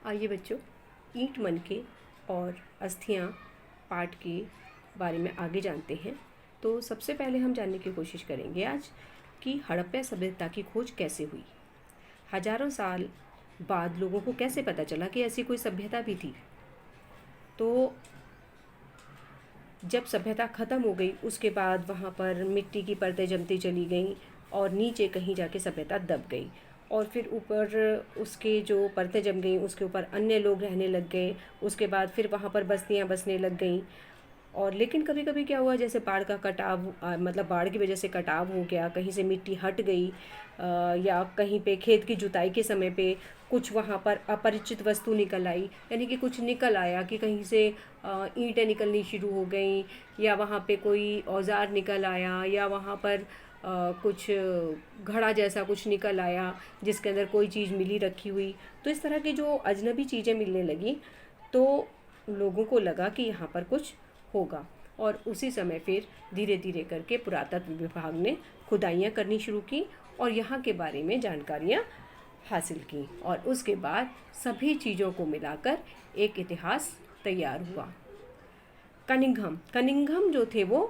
आइए बच्चों, ईंट मनके और अस्थियां पाठ के बारे में आगे जानते हैं। तो सबसे पहले हम जानने की कोशिश करेंगे आज कि हड़प्पा सभ्यता की खोज कैसे हुई। हजारों साल बाद लोगों को कैसे पता चला कि ऐसी कोई सभ्यता भी थी। तो जब सभ्यता ख़त्म हो गई उसके बाद वहाँ पर मिट्टी की परतें जमती चली गईं और नीचे कहीं जाके सभ्यता दब गई और फिर ऊपर उसके जो परतें जम गईं उसके ऊपर अन्य लोग रहने लग गए। उसके बाद फिर वहाँ पर बस्तियाँ बसने लग गईं। और लेकिन कभी कभी क्या हुआ, जैसे बाढ़ का कटाव मतलब बाढ़ की वजह से कटाव हो गया, कहीं से मिट्टी हट गई या कहीं पे खेत की जुताई के समय पे कुछ वहाँ पर अपरिचित वस्तु निकल आई, यानी कि कुछ निकल आया कि कहीं से ईंटें निकलनी शुरू हो गई या वहाँ पे कोई औजार निकल आया या वहाँ पर कुछ घड़ा जैसा कुछ निकल आया जिसके अंदर कोई चीज़ मिली रखी हुई। तो इस तरह की जो अजनबी चीज़ें मिलने लगी तो लोगों को लगा कि यहाँ पर कुछ होगा और उसी समय फिर धीरे धीरे करके पुरातत्व विभाग ने खुदाइयाँ करनी शुरू की और यहाँ के बारे में जानकारियाँ हासिल की और उसके बाद सभी चीज़ों को मिलाकर एक इतिहास तैयार हुआ। कनिंघम जो थे वो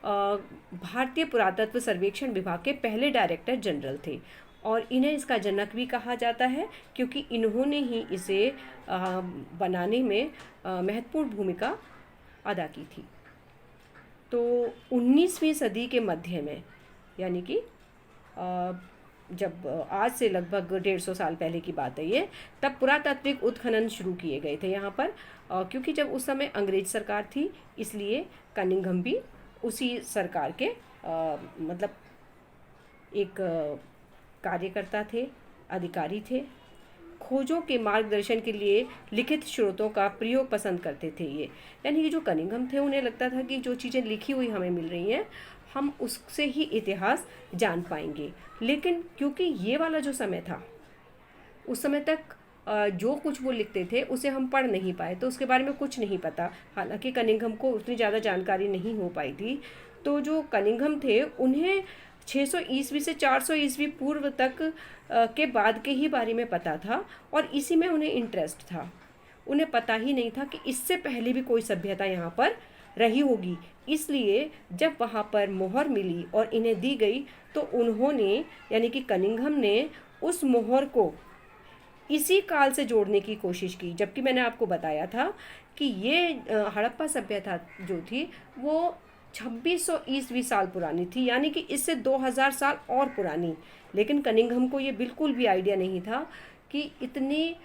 भारतीय पुरातत्व सर्वेक्षण विभाग के पहले डायरेक्टर जनरल थे और इन्हें इसका जनक भी कहा जाता है क्योंकि इन्होंने ही इसे बनाने में महत्वपूर्ण भूमिका अदा की थी। तो 19वीं सदी के मध्य में, यानी कि जब आज से लगभग 150 साल पहले की बात है ये, तब पुरातात्विक उत्खनन शुरू किए गए थे यहाँ पर क्योंकि जब उस समय अंग्रेज सरकार थी इसलिए कनिंघम भी उसी सरकार के मतलब एक कार्यकर्ता थे, अधिकारी थे। खोजों के मार्गदर्शन के लिए लिखित स्रोतों का प्रयोग पसंद करते थे ये, यानी कि जो कनिंघम थे उन्हें लगता था कि जो चीज़ें लिखी हुई हमें मिल रही हैं हम उससे ही इतिहास जान पाएंगे। लेकिन क्योंकि ये वाला जो समय था उस समय तक जो कुछ वो लिखते थे उसे हम पढ़ नहीं पाए तो उसके बारे में कुछ नहीं पता। हालांकि कनिंघम को उतनी ज़्यादा जानकारी नहीं हो पाई थी। तो जो कनिंघम थे उन्हें 600 ईस्वी से 400 ईस्वी पूर्व तक के बाद के ही बारे में पता था और इसी में उन्हें इंटरेस्ट था। उन्हें पता ही नहीं था कि इससे पहले भी कोई सभ्यता यहाँ पर रही होगी। इसलिए जब वहाँ पर मोहर मिली और इन्हें दी गई तो उन्होंने, यानी कि कनिंघम ने, उस मोहर को इसी काल से जोड़ने की कोशिश की। जबकि मैंने आपको बताया था कि ये हड़प्पा सभ्यता जो थी वो 2600 ईस्वी साल पुरानी थी, यानी कि इससे 2000 साल और पुरानी। लेकिन कनिंघम को ये बिल्कुल भी आइडिया नहीं था कि इतनी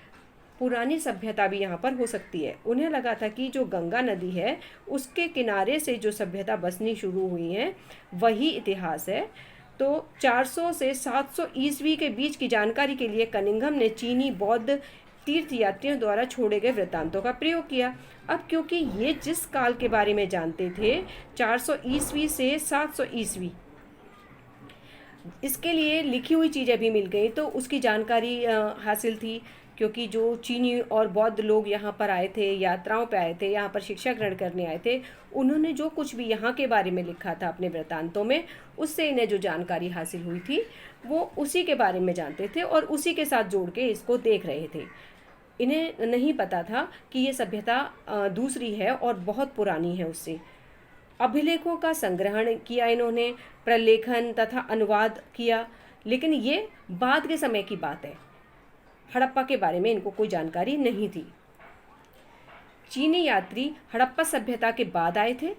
पुरानी सभ्यता भी यहाँ पर हो सकती है। उन्हें लगा था कि जो गंगा नदी है उसके किनारे से जो सभ्यता बसनी शुरू हुई है वही इतिहास है। तो 400 से 700 ईस्वी के बीच की जानकारी के लिए कनिंघम ने चीनी बौद्ध तीर्थयात्रियों द्वारा छोड़े गए वृत्तांतों का प्रयोग किया। अब क्योंकि ये जिस काल के बारे में जानते थे 400 ईस्वी से 700 ईस्वी, इसके लिए लिखी हुई चीज़ें भी मिल गई तो उसकी जानकारी हासिल थी। क्योंकि जो चीनी और बौद्ध लोग यहाँ पर आए थे, यात्राओं पे आए थे, यहाँ पर शिक्षा ग्रहण करने आए थे, उन्होंने जो कुछ भी यहाँ के बारे में लिखा था अपने वृत्तांतों में, उससे इन्हें जो जानकारी हासिल हुई थी वो उसी के बारे में जानते थे और उसी के साथ जोड़ के इसको देख रहे थे। इन्हें नहीं पता था कि ये सभ्यता दूसरी है और बहुत पुरानी है उससे। अभिलेखों का संग्रहण किया इन्होंने, प्रलेखन तथा अनुवाद किया, लेकिन ये बाद के समय की बात है। हड़प्पा के बारे में इनको कोई जानकारी नहीं थी। चीनी यात्री हड़प्पा सभ्यता के बाद आए थे,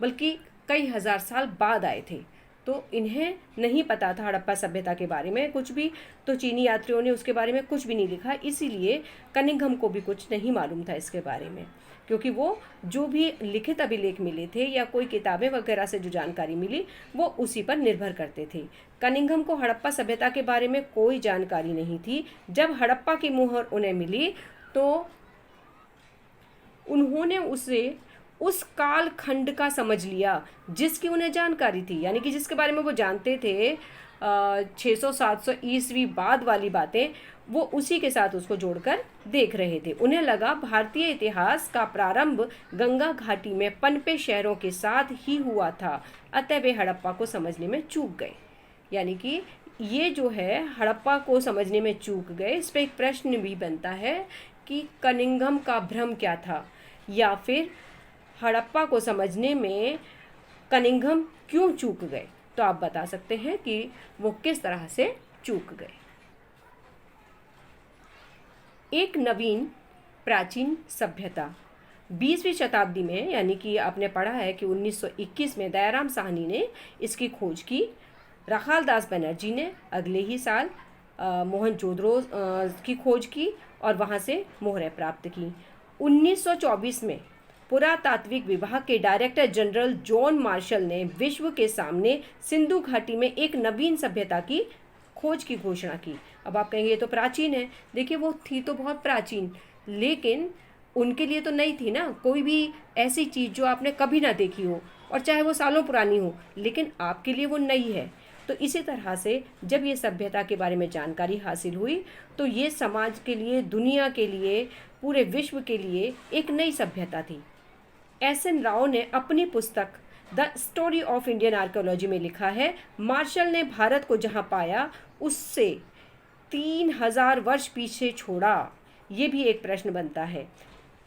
बल्कि कई हजार साल बाद आए थे, तो इन्हें नहीं पता था हड़प्पा सभ्यता के बारे में कुछ भी। तो चीनी यात्रियों ने उसके बारे में कुछ भी नहीं लिखा, इसीलिए कनिंघम को भी कुछ नहीं मालूम था इसके बारे में, क्योंकि वो जो भी लिखित अभिलेख मिले थे या कोई किताबें वगैरह से जो जानकारी मिली वो उसी पर निर्भर करते थे। कनिंघम को हड़प्पा सभ्यता के बारे में कोई जानकारी नहीं थी। जब हड़प्पा की मोहर उन्हें मिली तो उन्होंने उसे उस काल खंड का समझ लिया जिसकी उन्हें जानकारी थी, यानी कि जिसके बारे में वो जानते थे 600-700 ईस्वी बाद वाली बातें, वो उसी के साथ उसको जोड़कर देख रहे थे। उन्हें लगा भारतीय इतिहास का प्रारंभ गंगा घाटी में पनपे शहरों के साथ ही हुआ था, अतः वे हड़प्पा को समझने में चूक गए। यानी कि ये जो है हड़प्पा को समझने में चूक गए। इस पर एक प्रश्न भी बनता है कि कनिंघम का भ्रम क्या था, या फिर हड़प्पा को समझने में कनिंघम क्यों चूक गए। तो आप बता सकते हैं कि वो किस तरह से चूक गए। एक नवीन प्राचीन सभ्यता 20वीं शताब्दी में, यानी कि आपने पढ़ा है कि 1921 में दयाराम साहनी ने इसकी खोज की। राखाल दास बनर्जी ने अगले ही साल मोहनजोदड़ो की खोज की और वहाँ से मोहरें प्राप्त की। 1924 में पुरातात्विक विभाग के डायरेक्टर जनरल जॉन मार्शल ने विश्व के सामने सिंधु घाटी में एक नवीन सभ्यता की खोज की घोषणा की। अब आप कहेंगे ये तो प्राचीन है। देखिए वो थी तो बहुत प्राचीन, लेकिन उनके लिए तो नई थी ना। कोई भी ऐसी चीज़ जो आपने कभी ना देखी हो और चाहे वो सालों पुरानी हो, लेकिन आपके लिए वो नई है। तो इसी तरह से जब ये सभ्यता के बारे में जानकारी हासिल हुई तो ये समाज के लिए, दुनिया के लिए, पूरे विश्व के लिए एक नई सभ्यता थी। एस.एन. राव ने अपनी पुस्तक the story of Indian archaeology में लिखा है, मार्शल ने भारत को जहाँ पाया उससे 3000 वर्ष पीछे छोड़ा। ये भी एक प्रश्न बनता है।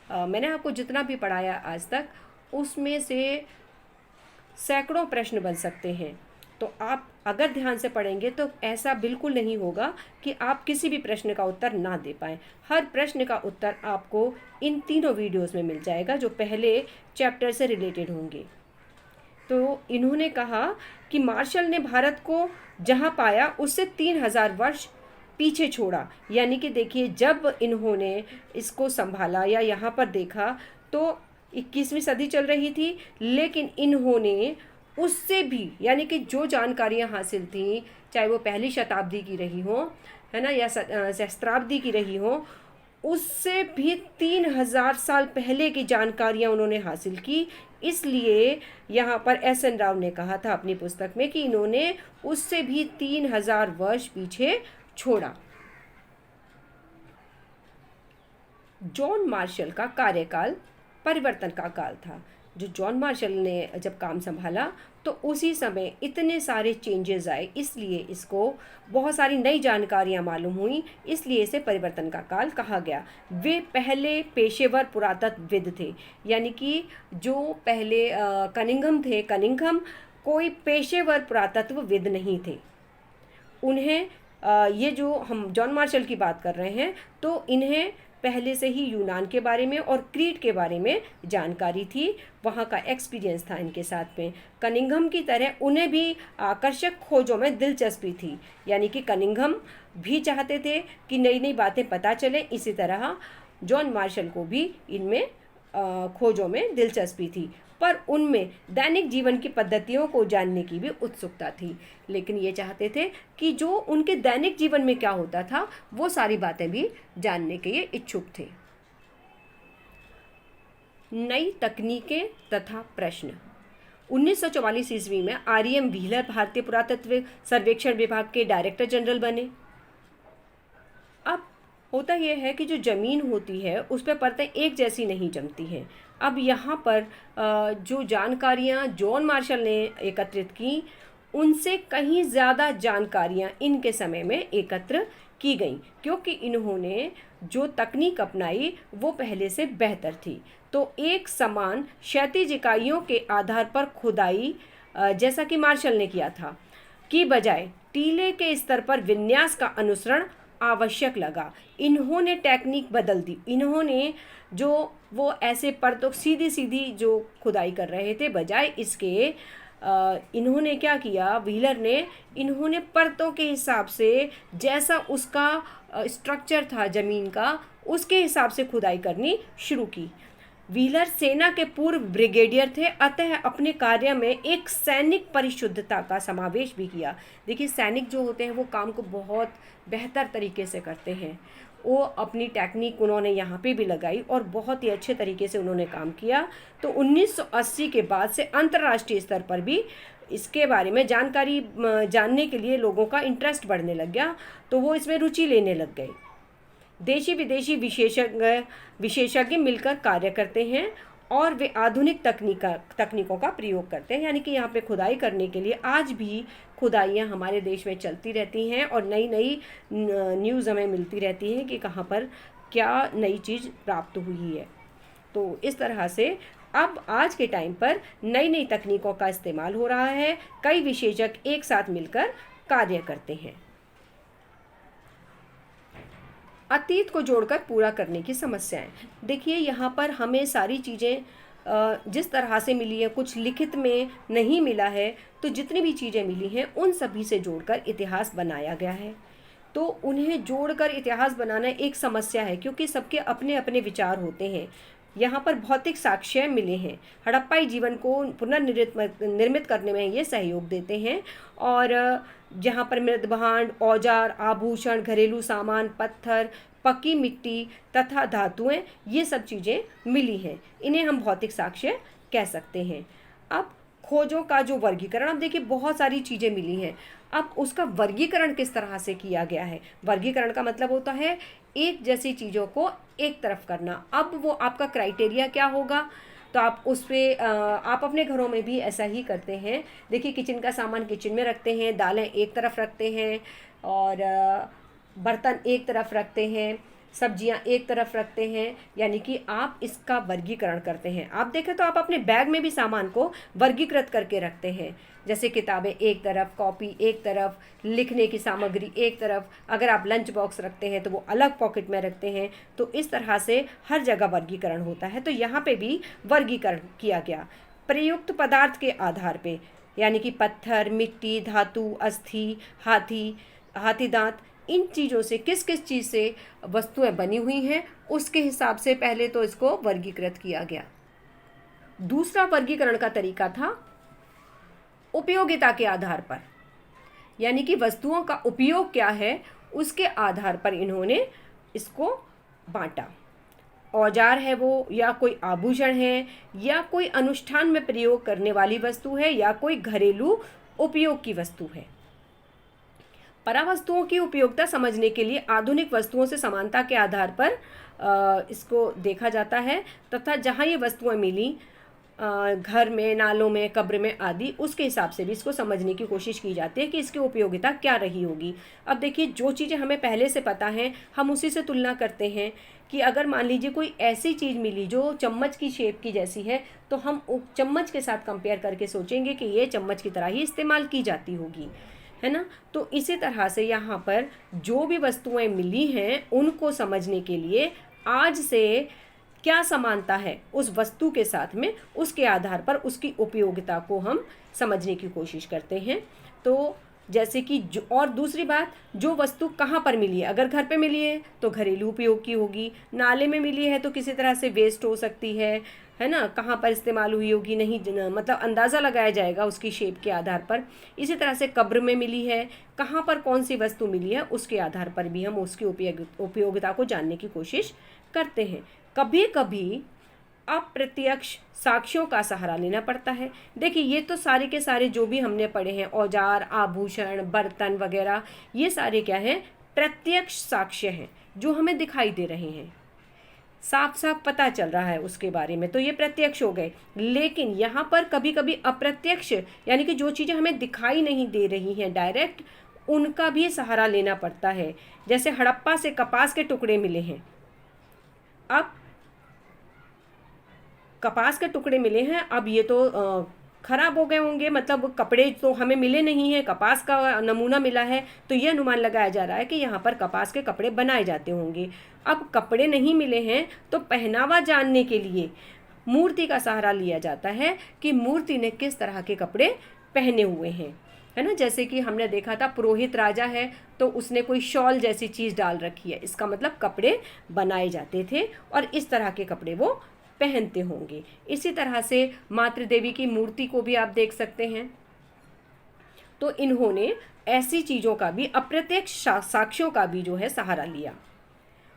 मैंने आपको जितना भी पढ़ाया आज तक, उसमें से सैकड़ों प्रश्न बन सकते हैं। तो आप अगर ध्यान से पढ़ेंगे तो ऐसा बिल्कुल नहीं होगा कि आप किसी भी प्रश्न का उत्तर ना दे पाएँ। हर प्रश्न का उत्तर आपको इन तीनों वीडियोस में मिल जाएगा जो पहले चैप्टर से रिलेटेड होंगे। तो इन्होंने कहा कि मार्शल ने भारत को जहाँ पाया उससे 3000 वर्ष पीछे छोड़ा। यानी कि देखिए, जब इन्होंने इसको संभाला या यहाँ पर देखा तो 21वीं सदी चल रही थी, लेकिन इन्होंने उससे भी, यानी कि जो जानकारियाँ हासिल थी, चाहे वो पहली शताब्दी की रही हो, है ना, या सहस्त्राब्दी की रही हो, उससे भी 3000 साल पहले की जानकारियाँ उन्होंने हासिल की। इसलिए यहाँ पर एस.एन. राव ने कहा था अपनी पुस्तक में कि इन्होंने उससे भी 3000 वर्ष पीछे छोड़ा। जॉन मार्शल का कार्यकाल परिवर्तन का काल था। जो जॉन मार्शल ने जब काम संभाला तो उसी समय इतने सारे चेंजेस आए, इसलिए इसको बहुत सारी नई जानकारियां मालूम हुई, इसलिए इसे परिवर्तन का काल कहा गया। वे पहले पेशेवर पुरातत्वविद थे, यानी कि जो पहले कनिंघम थे, कनिंघम कोई पेशेवर पुरातत्वविद नहीं थे। उन्हें ये जो हम जॉन मार्शल की बात कर रहे हैं, तो इन्हें पहले से ही यूनान के बारे में और क्रीट के बारे में जानकारी थी, वहाँ का एक्सपीरियंस था इनके साथ में। कनिंघम की तरह उन्हें भी आकर्षक खोजों में दिलचस्पी थी, यानी कि कनिंघम भी चाहते थे कि नई नई बातें पता चलें, इसी तरह जॉन मार्शल को भी इनमें खोजों में दिलचस्पी थी। पर उनमें दैनिक जीवन की पद्धतियों को जानने की भी उत्सुकता थी, लेकिन ये चाहते थे कि जो उनके दैनिक जीवन में क्या होता था वो सारी बातें भी जानने के लिए इच्छुक थे। नई तकनीकें तथा प्रश्न। 1944 ईस्वी में आर.एम. व्हीलर भारतीय पुरातत्व सर्वेक्षण विभाग के डायरेक्टर जनरल बने। अब होता यह है कि जो ज़मीन होती है उस पर परतें एक जैसी नहीं जमती हैं। अब यहाँ पर जो जानकारियाँ जॉन मार्शल ने एकत्रित की, उनसे कहीं ज़्यादा जानकारियाँ इनके समय में एकत्र की गईं, क्योंकि इन्होंने जो तकनीक अपनाई वो पहले से बेहतर थी। तो एक समान क्षैतिज इकाइयों के आधार पर खुदाई, जैसा कि मार्शल ने किया था, की बजाय टीले के स्तर पर विन्यास का अनुसरण आवश्यक लगा। इन्होंने टेक्निक बदल दी। इन्होंने जो वो ऐसे परतों सीधी सीधी जो खुदाई कर रहे थे, बजाय इसके इन्होंने क्या किया, व्हीलर ने, इन्होंने परतों के हिसाब से, जैसा उसका स्ट्रक्चर था ज़मीन का, उसके हिसाब से खुदाई करनी शुरू की। व्हीलर सेना के पूर्व ब्रिगेडियर थे, अतः अपने कार्य में एक सैनिक परिशुद्धता का समावेश भी किया। देखिए, सैनिक जो होते हैं वो काम को बहुत बेहतर तरीके से करते हैं। वो अपनी टेक्निक उन्होंने यहाँ पे भी लगाई और बहुत ही अच्छे तरीके से उन्होंने काम किया। तो 1980 के बाद से अंतर्राष्ट्रीय स्तर पर भी इसके बारे में जानकारी जानने के लिए लोगों का इंटरेस्ट बढ़ने लग गया, तो वो इसमें रुचि लेने लग गए। देशी विदेशी विशेषज्ञ मिलकर कार्य करते हैं और वे आधुनिक तकनीकों का प्रयोग करते हैं। यानी कि यहाँ पे खुदाई करने के लिए आज भी खुदाइयाँ हमारे देश में चलती रहती हैं और नई नई न्यूज़ हमें मिलती रहती हैं कि कहाँ पर क्या नई चीज़ प्राप्त हुई है। तो इस तरह से अब आज के टाइम पर नई नई तकनीकों का इस्तेमाल हो रहा है। कई विशेषज्ञ एक साथ मिलकर कार्य करते हैं। अतीत को जोड़कर पूरा करने की समस्याएं। देखिए यहाँ पर हमें सारी चीज़ें जिस तरह से मिली है, कुछ लिखित में नहीं मिला है, तो जितनी भी चीज़ें मिली हैं उन सभी से जोड़कर इतिहास बनाया गया है। तो उन्हें जोड़कर इतिहास बनाना एक समस्या है, क्योंकि सबके अपने अपने विचार होते हैं। यहाँ पर भौतिक साक्ष्य मिले हैं, हड़प्पाई जीवन को पुनर्निर्मित करने में ये सहयोग देते हैं। और जहाँ पर मृदभांड, औजार, आभूषण, घरेलू सामान, पत्थर, पक्की मिट्टी तथा धातुएं, ये सब चीज़ें मिली हैं, इन्हें हम भौतिक साक्ष्य कह सकते हैं। अब खोजों का जो वर्गीकरण, अब देखिए बहुत सारी चीज़ें मिली हैं, अब उसका वर्गीकरण किस तरह से किया गया है। वर्गीकरण का मतलब होता है एक जैसी चीज़ों को एक तरफ करना। अब वो आपका क्राइटेरिया क्या होगा, तो आप उस पर आप अपने घरों में भी ऐसा ही करते हैं। देखिए किचन का सामान किचन में रखते हैं, दालें एक तरफ रखते हैं और बर्तन एक तरफ रखते हैं, सब्जियां एक तरफ रखते हैं। यानी कि आप इसका वर्गीकरण करते हैं। आप देखें तो आप अपने बैग में भी सामान को वर्गीकृत करके रखते हैं। जैसे किताबें एक तरफ, कॉपी एक तरफ, लिखने की सामग्री एक तरफ। अगर आप लंच बॉक्स रखते हैं तो वो अलग पॉकेट में रखते हैं। तो इस तरह से हर जगह वर्गीकरण होता है। तो यहाँ पे भी वर्गीकरण किया गया प्रयुक्त पदार्थ के आधार पे, यानी कि पत्थर, मिट्टी, धातु, अस्थि, हाथी दांत, इन चीज़ों से किस किस चीज़ से वस्तुएं बनी हुई हैं उसके हिसाब से पहले तो इसको वर्गीकृत किया गया। दूसरा वर्गीकरण का तरीका था उपयोगिता के आधार पर, यानी कि वस्तुओं का उपयोग क्या है उसके आधार पर इन्होंने इसको बांटा। औजार है वो, या कोई आभूषण है, या कोई अनुष्ठान में प्रयोग करने वाली वस्तु है, या कोई घरेलू उपयोग की वस्तु है। परावस्तुओं की उपयोगिता समझने के लिए आधुनिक वस्तुओं से समानता के आधार पर इसको देखा जाता है, तथा जहाँ ये वस्तुएं मिली घर में, नालों में, कब्र में आदि, उसके हिसाब से भी इसको समझने की कोशिश की जाती है कि इसकी उपयोगिता क्या रही होगी। अब देखिए जो चीज़ें हमें पहले से पता हैं हम उसी से तुलना करते हैं कि अगर मान लीजिए कोई ऐसी चीज़ मिली जो चम्मच की शेप की जैसी है, तो हम चम्मच के साथ कंपेयर करके सोचेंगे कि ये चम्मच की तरह ही इस्तेमाल की जाती होगी, है ना। तो इसी तरह से यहाँ पर जो भी वस्तुएं मिली हैं उनको समझने के लिए आज से क्या समानता है उस वस्तु के साथ में, उसके आधार पर उसकी उपयोगिता को हम समझने की कोशिश करते हैं। तो जैसे कि और दूसरी बात, जो वस्तु कहाँ पर मिली है, अगर घर पे मिली है तो घरेलू उपयोग की होगी, नाले में मिली है तो किसी तरह से वेस्ट हो सकती है ना, कहाँ पर इस्तेमाल हुई होगी नहीं, मतलब अंदाज़ा लगाया जाएगा उसकी शेप के आधार पर। इसी तरह से कब्र में मिली है, कहाँ पर कौन सी वस्तु मिली है उसके आधार पर भी हम उसकी उपयोगिता को जानने की कोशिश करते हैं। कभी कभी अप्रत्यक्ष साक्ष्यों का सहारा लेना पड़ता है। देखिए ये तो सारे के सारे जो भी हमने पढ़े हैं, औजार, आभूषण, बर्तन वगैरह, ये सारे क्या हैं, प्रत्यक्ष साक्ष्य हैं जो हमें दिखाई दे रहे हैं, साफ साफ पता चल रहा है उसके बारे में, तो ये प्रत्यक्ष हो गए। लेकिन यहाँ पर कभी कभी अप्रत्यक्ष, यानी कि जो चीज़ें हमें दिखाई नहीं दे रही हैं डायरेक्ट, उनका भी सहारा लेना पड़ता है। जैसे हड़प्पा से कपास के टुकड़े मिले हैं। अब कपास के टुकड़े मिले हैं, अब ये तो खराब हो गए होंगे, मतलब कपड़े तो हमें मिले नहीं हैं, कपास का नमूना मिला है, तो ये अनुमान लगाया जा रहा है कि यहाँ पर कपास के कपड़े बनाए जाते होंगे। अब कपड़े नहीं मिले हैं तो पहनावा जानने के लिए मूर्ति का सहारा लिया जाता है कि मूर्ति ने किस तरह के कपड़े पहने हुए हैं, है ना। जैसे कि हमने देखा था पुरोहित राजा है तो उसने कोई शॉल जैसी चीज़ डाल रखी है, इसका मतलब कपड़े बनाए जाते थे और इस तरह के कपड़े वो पहनते होंगे। इसी तरह से मातृ देवी की मूर्ति को भी आप देख सकते हैं। तो इन्होंने ऐसी चीज़ों का भी, अप्रत्यक्ष साक्ष्यों का भी जो है सहारा लिया।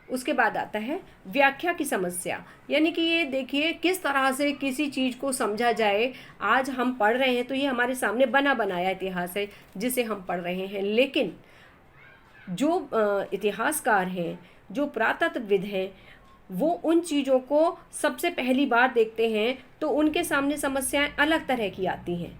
उसके बाद आता है व्याख्या की समस्या, यानी कि ये देखिए किस तरह से किसी चीज़ को समझा जाए। आज हम पढ़ रहे हैं तो ये हमारे सामने बना बनाया इतिहास है जिसे हम पढ़ रहे हैं, लेकिन जो इतिहासकार हैं, जो पुरातत्वविद हैं, वो उन चीज़ों को सबसे पहली बार देखते हैं तो उनके सामने समस्याएं अलग तरह की आती हैं।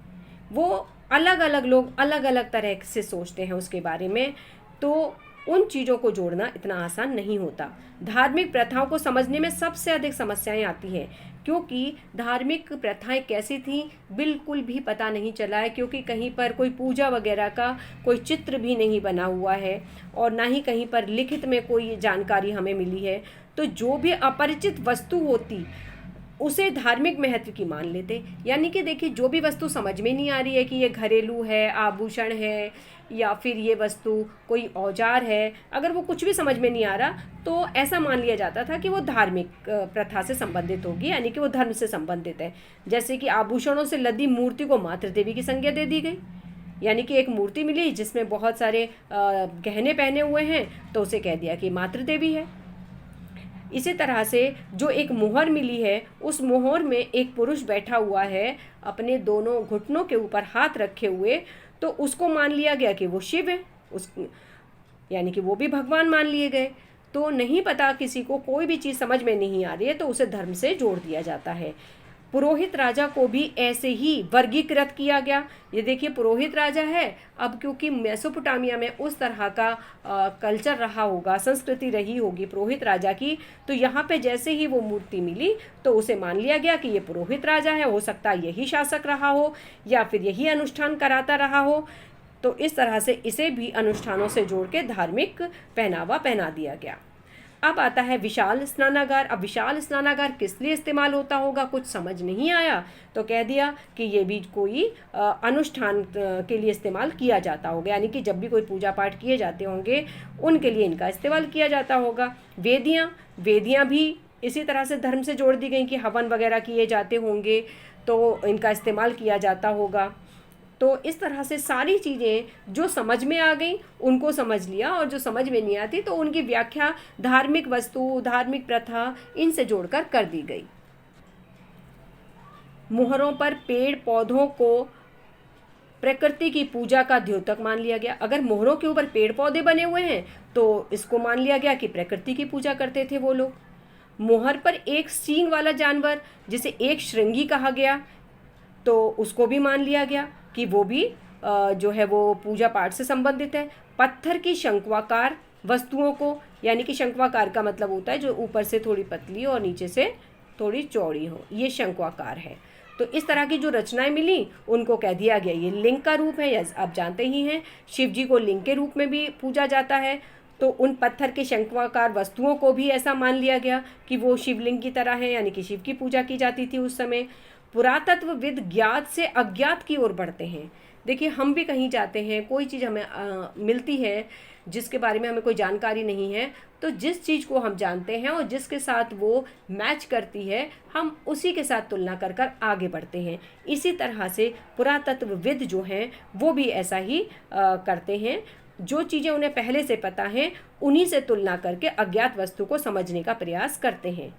वो अलग अलग लोग अलग अलग तरह से सोचते हैं उसके बारे में, तो उन चीज़ों को जोड़ना इतना आसान नहीं होता। धार्मिक प्रथाओं को समझने में सबसे अधिक समस्याएं आती हैं, क्योंकि धार्मिक प्रथाएं कैसी थीं बिल्कुल भी पता नहीं चला है, क्योंकि कहीं पर कोई पूजा वगैरह का कोई चित्र भी नहीं बना हुआ है और ना ही कहीं पर लिखित में कोई जानकारी हमें मिली है। तो जो भी अपरिचित वस्तु होती उसे धार्मिक महत्व की मान लेते। यानी कि देखिए, जो भी वस्तु समझ में नहीं आ रही है कि ये घरेलू है, आभूषण है, या फिर ये वस्तु कोई औजार है, अगर वो कुछ भी समझ में नहीं आ रहा तो ऐसा मान लिया जाता था कि वो धार्मिक प्रथा से संबंधित होगी, यानी कि वो धर्म से संबंधित है। जैसे कि आभूषणों से लदी मूर्ति को मातृ देवी की संज्ञा दे दी गई, यानी कि एक मूर्ति मिली जिसमें बहुत सारे गहने पहने हुए हैं, तो उसे कह दिया कि मातृ देवी है। इसी तरह से जो एक मोहर मिली है, उस मोहर में एक पुरुष बैठा हुआ है अपने दोनों घुटनों के ऊपर हाथ रखे हुए, तो उसको मान लिया गया कि वो शिव है, उस यानी कि वो भी भगवान मान लिए गए। तो नहीं पता, किसी को कोई भी चीज़ समझ में नहीं आ रही है तो उसे धर्म से जोड़ दिया जाता है। पुरोहित राजा को भी ऐसे ही वर्गीकृत किया गया। ये देखिए, पुरोहित राजा है, अब क्योंकि मेसोपोटामिया में उस तरह का कल्चर रहा होगा, संस्कृति रही होगी पुरोहित राजा की, तो यहाँ पे जैसे ही वो मूर्ति मिली तो उसे मान लिया गया कि ये पुरोहित राजा है, हो सकता है यही शासक रहा हो या फिर यही अनुष्ठान कराता रहा हो। तो इस तरह से इसे भी अनुष्ठानों से जोड़ के धार्मिक पहनावा पहना दिया गया। अब आता है विशाल स्नानागार। अब विशाल स्नानागार किस लिए इस्तेमाल होता होगा, कुछ समझ नहीं आया तो कह दिया कि ये भी कोई अनुष्ठान के लिए इस्तेमाल किया जाता होगा, यानी कि जब भी कोई पूजा पाठ किए जाते होंगे उनके लिए इनका इस्तेमाल किया जाता होगा। वेदियाँ भी इसी तरह से धर्म से जोड़ दी गई कि हवन वगैरह किए जाते होंगे तो इनका इस्तेमाल किया जाता होगा। तो इस तरह से सारी चीज़ें जो समझ में आ गई उनको समझ लिया, और जो समझ में नहीं आती तो उनकी व्याख्या धार्मिक वस्तु, धार्मिक प्रथा इनसे जोड़कर कर दी गई। मोहरों पर पेड़ पौधों को प्रकृति की पूजा का द्योतक मान लिया गया। अगर मोहरों के ऊपर पेड़ पौधे बने हुए हैं तो इसको मान लिया गया कि प्रकृति की पूजा करते थे वो लोग। मोहर पर एक सींग वाला जानवर जिसे एक श्रृंगी कहा गया, तो उसको भी मान लिया गया कि वो भी जो है वो पूजा पाठ से संबंधित है। पत्थर की शंक्वाकार वस्तुओं को, यानी कि शंक्वाकार का मतलब होता है जो ऊपर से थोड़ी पतली और नीचे से थोड़ी चौड़ी हो, ये शंक्वाकार है। तो इस तरह की जो रचनाएं मिली उनको कह दिया गया ये लिंग का रूप है। या आप जानते ही हैं, शिव जी को लिंग के रूप में भी पूजा जाता है, तो उन पत्थर के शंक्वाकार वस्तुओं को भी ऐसा मान लिया गया कि वो शिवलिंग की तरह है, यानी कि शिव की पूजा की जाती थी उस समय। पुरातत्वविद ज्ञात से अज्ञात की ओर बढ़ते हैं। देखिए, हम भी कहीं जाते हैं, कोई चीज़ हमें मिलती है जिसके बारे में हमें कोई जानकारी नहीं है, तो जिस चीज़ को हम जानते हैं और जिसके साथ वो मैच करती है हम उसी के साथ तुलना कर कर आगे बढ़ते हैं। इसी तरह से पुरातत्वविद जो हैं वो भी ऐसा ही करते हैं। जो चीज़ें उन्हें पहले से पता हैं उन्हीं से तुलना करके अज्ञात वस्तु को समझने का प्रयास करते हैं।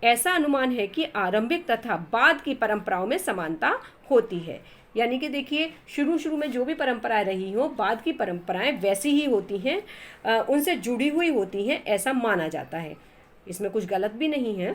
ऐसा अनुमान है कि आरंभिक तथा बाद की परंपराओं में समानता होती है। यानी कि देखिए, शुरू में जो भी परंपराएं रही हो, बाद की परंपराएं वैसी ही होती हैं, उनसे जुड़ी हुई होती हैं, ऐसा माना जाता है। इसमें कुछ गलत भी नहीं है।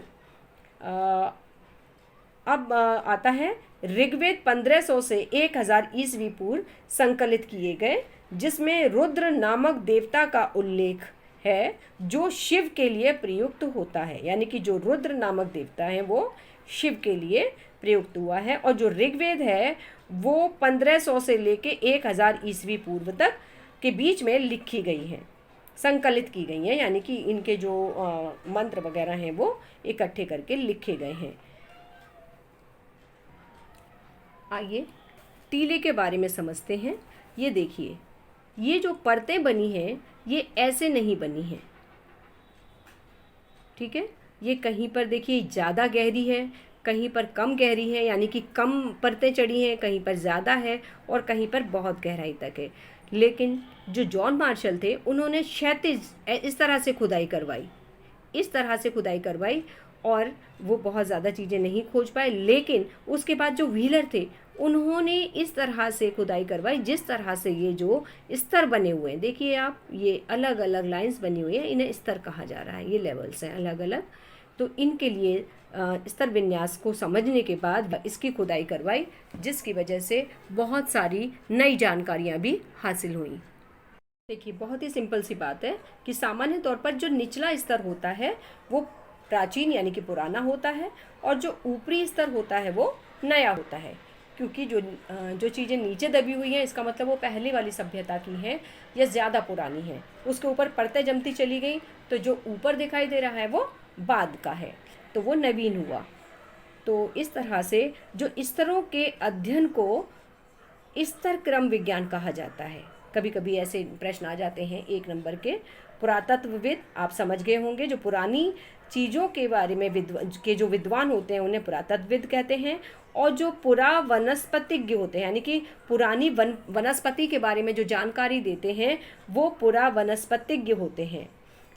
अब आता है ऋग्वेद 1500 से 1000 ईस्वी पूर्व संकलित किए गए, जिसमें रुद्र नामक देवता का उल्लेख है जो शिव के लिए प्रयुक्त होता है। यानी कि जो रुद्र नामक देवता है वो शिव के लिए प्रयुक्त हुआ है। और जो ऋग्वेद है वो 1500 से लेके 1000 ईस्वी पूर्व तक के बीच में लिखी गई है, संकलित की गई हैं, यानी कि इनके जो मंत्र वगैरह हैं वो इकट्ठे करके लिखे गए हैं। आइए टीले के बारे में समझते हैं। ये देखिए, ये जो परतें बनी हैं ये ऐसे नहीं बनी हैं, ठीक है। ये कहीं पर देखिए ज़्यादा गहरी है, कहीं पर कम गहरी है, यानी कि कम परतें चढ़ी हैं, कहीं पर ज़्यादा है और कहीं पर बहुत गहराई तक है। लेकिन जो जॉन मार्शल थे उन्होंने क्षैतिज इस तरह से खुदाई करवाई और वो बहुत ज़्यादा चीज़ें नहीं खोज पाए। लेकिन उसके बाद जो व्हीलर थे उन्होंने इस तरह से खुदाई करवाई जिस तरह से ये जो स्तर बने हुए हैं, देखिए आप, ये अलग अलग लाइंस बनी हुई है, इन्हें स्तर कहा जा रहा है, ये लेवल्स हैं अलग अलग। तो इनके लिए स्तर विन्यास को समझने के बाद इसकी खुदाई करवाई, जिसकी वजह से बहुत सारी नई जानकारियाँ भी हासिल हुई। देखिए, बहुत ही सिंपल सी बात है कि सामान्य तौर पर जो निचला स्तर होता है वो प्राचीन यानी कि पुराना होता है, और जो ऊपरी स्तर होता है वो नया होता है। क्योंकि जो चीज़ें नीचे दबी हुई हैं, इसका मतलब वो पहले वाली सभ्यता की हैं या ज़्यादा पुरानी हैं। उसके ऊपर परतें जमती चली गई, तो जो ऊपर दिखाई दे रहा है वो बाद का है, तो वो नवीन हुआ। तो इस तरह से जो स्तरों के अध्ययन को स्तर क्रम विज्ञान कहा जाता है। कभी कभी ऐसे प्रश्न आ जाते हैं 1 नंबर के। पुरातत्वविद, आप समझ गए होंगे, जो पुरानी चीज़ों के बारे में जो विद्वान होते हैं उन्हें पुरातत्वविद कहते हैं। और जो पुरा वनस्पतिज्ञ होते हैं, यानी कि पुरानी वनस्पति के बारे में जो जानकारी देते हैं, वो पुरा वनस्पतिज्ञ होते हैं।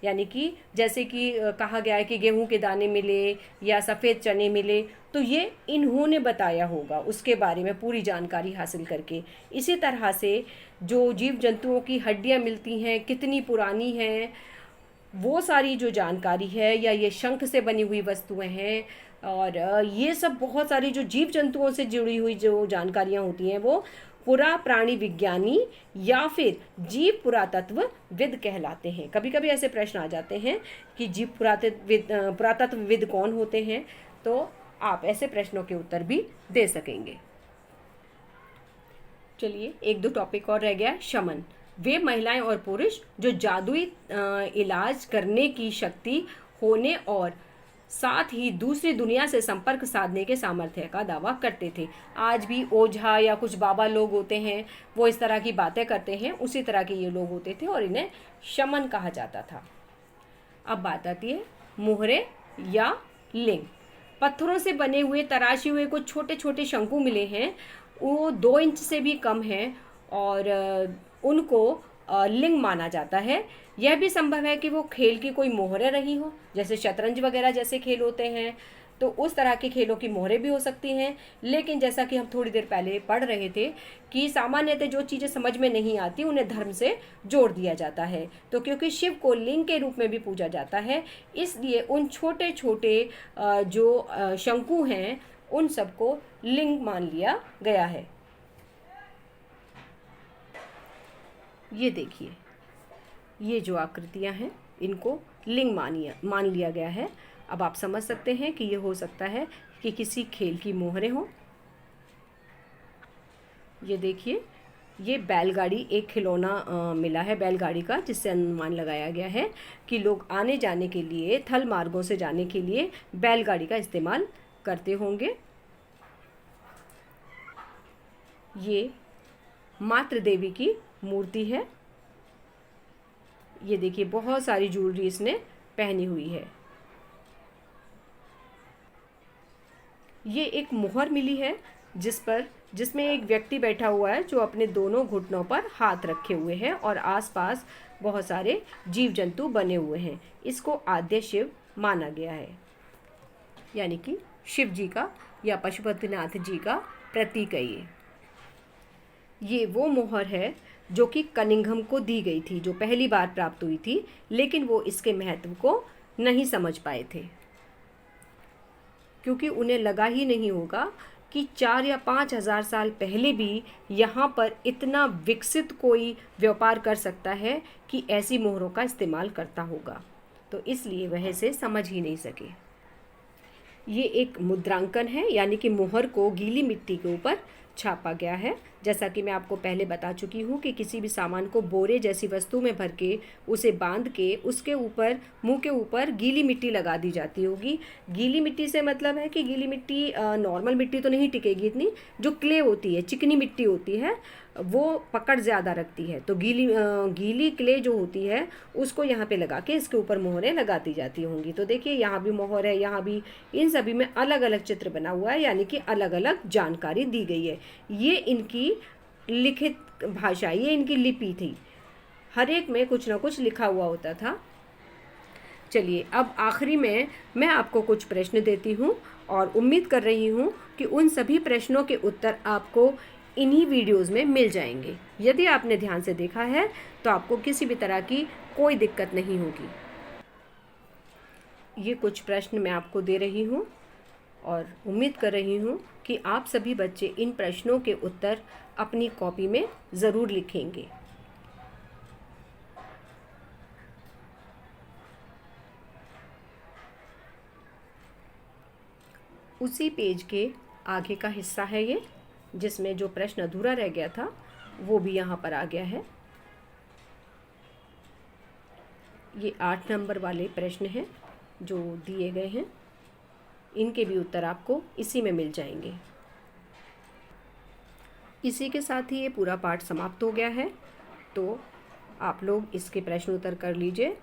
यानी कि जैसे कि कहा गया है कि गेहूं के दाने मिले या सफ़ेद चने मिले, तो ये इन्होंने बताया होगा उसके बारे में पूरी जानकारी हासिल करके। इसी तरह से जो जीव जंतुओं की हड्डियां मिलती हैं, कितनी पुरानी हैं, वो सारी जो जानकारी है, या ये शंख से बनी हुई वस्तुएं हैं, और ये सब बहुत सारी जो जीव जंतुओं से जुड़ी हुई जो जानकारियाँ होती हैं, वो पुरा प्राणी विज्ञानी या फिर जीव पुरातत्वविद कहलाते हैं। कभी कभी ऐसे प्रश्न आ जाते हैं कि जीव पुरातत्वविद कौन होते हैं, तो आप ऐसे प्रश्नों के उत्तर भी दे सकेंगे। चलिए, 1-2 टॉपिक और रह गया। शमन, वे महिलाएं और पुरुष जो जादुई इलाज करने की शक्ति होने और साथ ही दूसरी दुनिया से संपर्क साधने के सामर्थ्य का दावा करते थे। आज भी ओझा या कुछ बाबा लोग होते हैं, वो इस तरह की बातें करते हैं, उसी तरह के ये लोग होते थे और इन्हें शमन कहा जाता था। अब बात आती है मोहरे या लिंग। पत्थरों से बने हुए तराशे हुए कुछ छोटे छोटे शंकु मिले हैं, वो 2 इंच से भी कम हैं, और उनको लिंग माना जाता है। यह भी संभव है कि वो खेल की कोई मोहरें रही हो, जैसे शतरंज वगैरह जैसे खेल होते हैं, तो उस तरह के खेलों की मोहरें भी हो सकती हैं। लेकिन जैसा कि हम थोड़ी देर पहले पढ़ रहे थे कि सामान्यतः जो चीज़ें समझ में नहीं आती उन्हें धर्म से जोड़ दिया जाता है। तो क्योंकि शिव को लिंग के रूप में भी पूजा जाता है, इसलिए उन छोटे छोटे जो शंकु हैं उन सबको लिंग मान लिया गया है। ये देखिए, ये जो आकृतियां हैं इनको लिंग मान लिया गया है। अब आप समझ सकते हैं कि ये हो सकता है कि किसी खेल की मोहरें हों। ये देखिए, ये बैलगाड़ी, एक खिलौना मिला है बैलगाड़ी का, जिससे अनुमान लगाया गया है कि लोग आने जाने के लिए, थल मार्गों से जाने के लिए बैलगाड़ी का इस्तेमाल करते होंगे। ये मातृ देवी की मूर्ति है। ये देखिए, बहुत सारी ज्वेलरी इसने पहनी हुई है। ये एक मोहर मिली है जिसमें एक व्यक्ति बैठा हुआ है जो अपने दोनों घुटनों पर हाथ रखे हुए हैं, और आसपास बहुत सारे जीव जंतु बने हुए हैं। इसको आद्य शिव माना गया है, यानी कि शिव जी का या पशुपतिनाथ जी का प्रतीक है। ये वो मोहर है जो कि कनिंघम को दी गई थी, जो पहली बार प्राप्त हुई थी, लेकिन वो इसके महत्व को नहीं समझ पाए थे, क्योंकि उन्हें लगा ही नहीं होगा कि 4 या 5 हज़ार साल पहले भी यहाँ पर इतना विकसित कोई व्यापार कर सकता है कि ऐसी मोहरों का इस्तेमाल करता होगा। तो इसलिए वह इसे समझ ही नहीं सके। ये एक मुद्रांकन है, यानी कि मोहर को गीली मिट्टी के ऊपर छापा गया है। जैसा कि मैं आपको पहले बता चुकी हूँ कि किसी भी सामान को बोरे जैसी वस्तु में भर के उसे बांध के उसके ऊपर, मुंह के ऊपर गीली मिट्टी लगा दी जाती होगी। गीली मिट्टी से मतलब है कि गीली मिट्टी, नॉर्मल मिट्टी तो नहीं टिकेगी इतनी, जो क्ले होती है, चिकनी मिट्टी होती है, वो पकड़ ज़्यादा रखती है। तो गीली क्ले जो होती है उसको यहाँ पे लगा के इसके ऊपर मोहरें लगा दी जाती होंगी। तो देखिए, यहाँ भी मोहर है, यहाँ भी, इन सभी में अलग अलग चित्र बना हुआ है, यानी कि अलग अलग जानकारी दी गई है। ये इनकी लिखित भाषा, ये इनकी लिपि थी, हर एक में कुछ ना कुछ लिखा हुआ होता था। चलिए, अब आखिरी में मैं आपको कुछ प्रश्न देती हूँ और उम्मीद कर रही हूँ कि उन सभी प्रश्नों के उत्तर आपको इन्हीं वीडियोस में मिल जाएंगे। यदि आपने ध्यान से देखा है तो आपको किसी भी तरह की कोई दिक्कत नहीं होगी। ये कुछ प्रश्न मैं आपको दे रही हूँ और उम्मीद कर रही हूँ कि आप सभी बच्चे इन प्रश्नों के उत्तर अपनी कॉपी में ज़रूर लिखेंगे। उसी पेज के आगे का हिस्सा है ये, जिसमें जो प्रश्न अधूरा रह गया था वो भी यहाँ पर आ गया है। ये 8 नंबर वाले प्रश्न हैं जो दिए गए हैं, इनके भी उत्तर आपको इसी में मिल जाएंगे। इसी के साथ ही ये पूरा पाठ समाप्त हो गया है। तो आप लोग इसके प्रश्न उत्तर कर लीजिए।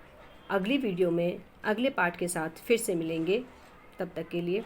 अगली वीडियो में अगले पाठ के साथ फिर से मिलेंगे। तब तक के लिए